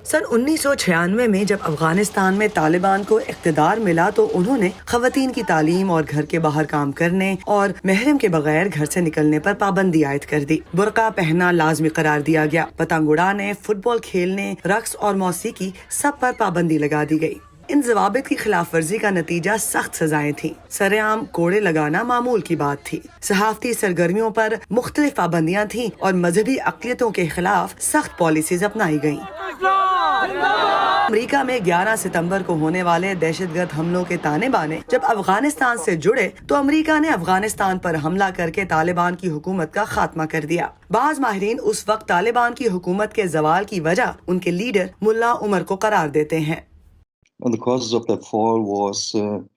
سن 1996 میں جب افغانستان میں طالبان کو اقتدار ملا تو انہوں نے خواتین کی تعلیم اور گھر کے باہر کام کرنے اور محرم کے بغیر گھر سے نکلنے پر پابندی عائد کر دی۔ برقع پہننا لازمی قرار دیا گیا۔ پتنگ اڑانے، فٹ بال کھیلنے، رقص اور موسیقی سب پر پابندی لگا دی گئی۔ ان ضوابط کی خلاف ورزی کا نتیجہ سخت سزائیں تھیں۔ سرعام کوڑے لگانا معمول کی بات تھی۔ صحافتی سرگرمیوں پر مختلف پابندیاں تھیں اور مذہبی اقلیتوں کے خلاف سخت پالیسیز اپنائی گئیں۔ امریکہ میں 11 ستمبر کو ہونے والے دہشت گرد حملوں کے تانے بانے جب افغانستان سے جڑے تو امریکہ نے افغانستان پر حملہ کر کے طالبان کی حکومت کا خاتمہ کر دیا۔ بعض ماہرین اس وقت طالبان کی حکومت کے زوال کی وجہ ان کے لیڈر ملا عمر کو قرار دیتے ہیں۔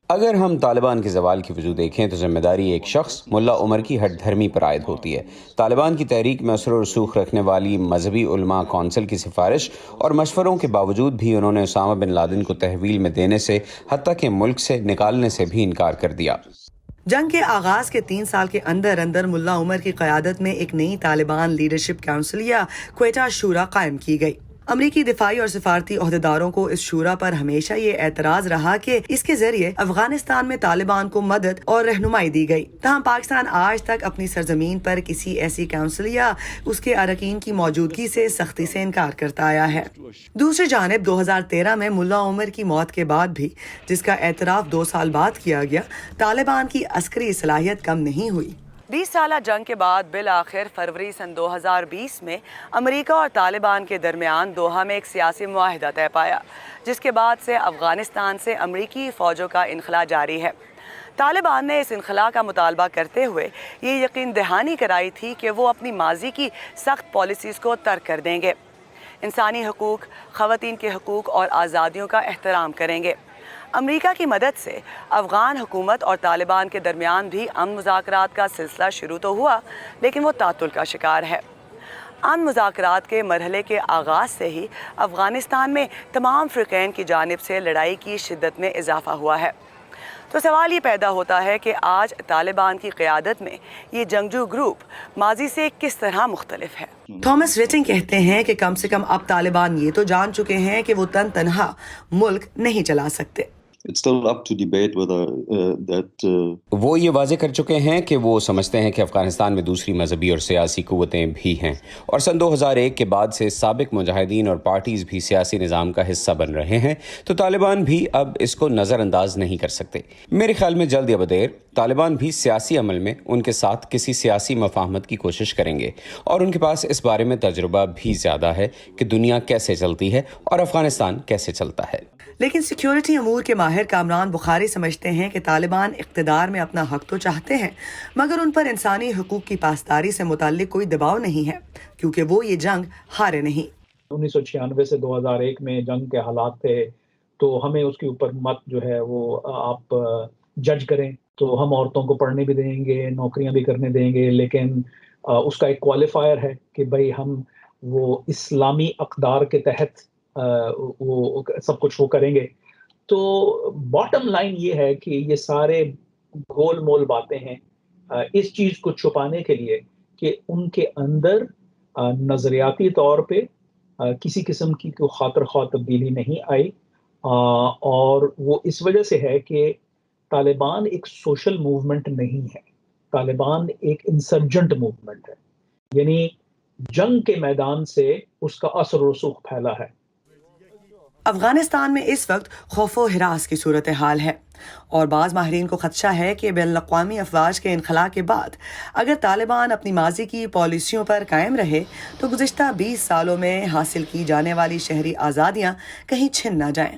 اگر ہم طالبان کے زوال کی وجہ دیکھیں تو ذمہ داری ایک شخص ملا عمر کی ہٹ دھرمی پر عائد ہوتی ہے۔ طالبان کی تحریک میں اثر و رسوخ رکھنے والی مذہبی علماء کونسل کی سفارش اور مشوروں کے باوجود بھی انہوں نے اسامہ بن لادن کو تحویل میں دینے سے حتیٰ کہ ملک سے نکالنے سے بھی انکار کر دیا۔ جنگ کے آغاز کے 3 سال کے اندر ملا عمر کی قیادت میں ایک نئی طالبان لیڈرشپ کونسل یا کوئٹہ شورا قائم کی گئی۔ امریکی دفاعی اور سفارتی عہدیداروں کو اس شورا پر ہمیشہ یہ اعتراض رہا کہ اس کے ذریعے افغانستان میں طالبان کو مدد اور رہنمائی دی گئی۔ تاہم پاکستان آج تک اپنی سرزمین پر کسی ایسی کونسل یا اس کے اراکین کی موجودگی سے سختی سے انکار کرتا آیا ہے۔ دوسری جانب 2013 میں ملا عمر کی موت کے بعد بھی، جس کا اعتراف 2 سال بعد کیا گیا، طالبان کی عسکری صلاحیت کم نہیں ہوئی۔ 20 سالہ جنگ کے بعد بالآخر فروری سن 2020 میں امریکہ اور طالبان کے درمیان دوحہ میں ایک سیاسی معاہدہ طے پایا، جس کے بعد سے افغانستان سے امریکی فوجوں کا انخلاء جاری ہے۔ طالبان نے اس انخلاء کا مطالبہ کرتے ہوئے یہ یقین دہانی کرائی تھی کہ وہ اپنی ماضی کی سخت پالیسیز کو ترک کر دیں گے، انسانی حقوق، خواتین کے حقوق اور آزادیوں کا احترام کریں گے۔ امریکہ کی مدد سے افغان حکومت اور طالبان کے درمیان بھی امن مذاکرات کا سلسلہ شروع تو ہوا، لیکن وہ تعطل کا شکار ہے۔ امن مذاکرات کے مرحلے کے آغاز سے ہی افغانستان میں تمام فریقین کی جانب سے لڑائی کی شدت میں اضافہ ہوا ہے۔ تو سوال یہ پیدا ہوتا ہے کہ آج طالبان کی قیادت میں یہ جنگجو گروپ ماضی سے کس طرح مختلف ہے۔ تھامس ریٹنگ کہتے ہیں کہ کم سے کم اب طالبان یہ تو جان چکے ہیں کہ وہ تنہا ملک نہیں چلا سکتے۔ وہ یہ واضح کر چکے ہیں کہ وہ سمجھتے ہیں کہ افغانستان میں دوسری مذہبی اور سیاسی قوتیں بھی ہیں، اور سن 2001 کے بعد سے سابق مجاہدین اور پارٹیز بھی سیاسی نظام کا حصہ بن رہے ہیں، تو طالبان بھی اب اس کو نظر انداز نہیں کر سکتے۔ میرے خیال میں جلد یا بدیر طالبان بھی سیاسی عمل میں ان کے ساتھ کسی سیاسی مفاہمت کی کوشش کریں گے، اور ان کے پاس اس بارے میں تجربہ بھی زیادہ ہے کہ دنیا کیسے چلتی ہے اور افغانستان کیسے چلتا ہے۔ لیکن سیکیورٹی امور کے ماہر کامران بخاری سمجھتے ہیں کہ طالبان اقتدار میں اپنا حق تو چاہتے ہیں، مگر ان پر انسانی حقوق کی پاسداری سے متعلق کوئی دباؤ نہیں ہے، کیونکہ وہ یہ جنگ ہارے نہیں۔ 1996 سے 2001 میں جنگ کے حالات تھے، تو ہمیں اس کے اوپر مت جو ہے وہ آپ جج کریں، تو ہم عورتوں کو پڑھنے بھی دیں گے، نوکریاں بھی کرنے دیں گے، لیکن اس کا ایک کوالیفائر ہے کہ بھئی ہم وہ اسلامی اقدار کے تحت وہ سب کچھ وہ کریں گے۔ تو باٹم لائن یہ ہے کہ یہ سارے گول مول باتیں ہیں اس چیز کو چھپانے کے لیے کہ ان کے اندر نظریاتی طور پہ کسی قسم کی کوئی خاطر خواہ تبدیلی نہیں آئی، اور وہ اس وجہ سے ہے کہ طالبان ایک سوشل موومنٹ نہیں ہے، طالبان ایک انسرجنٹ موومنٹ ہے، یعنی جنگ کے میدان سے اس کا اثر و رسوخ پھیلا ہے۔ افغانستان میں اس وقت خوف و ہراس کی صورتحال ہے، اور بعض ماہرین کو خدشہ ہے کہ بین الاقوامی افواج کے انخلاء کے بعد اگر طالبان اپنی ماضی کی پالیسیوں پر قائم رہے تو گزشتہ 20 سالوں میں حاصل کی جانے والی شہری آزادیاں کہیں چھن نہ جائیں۔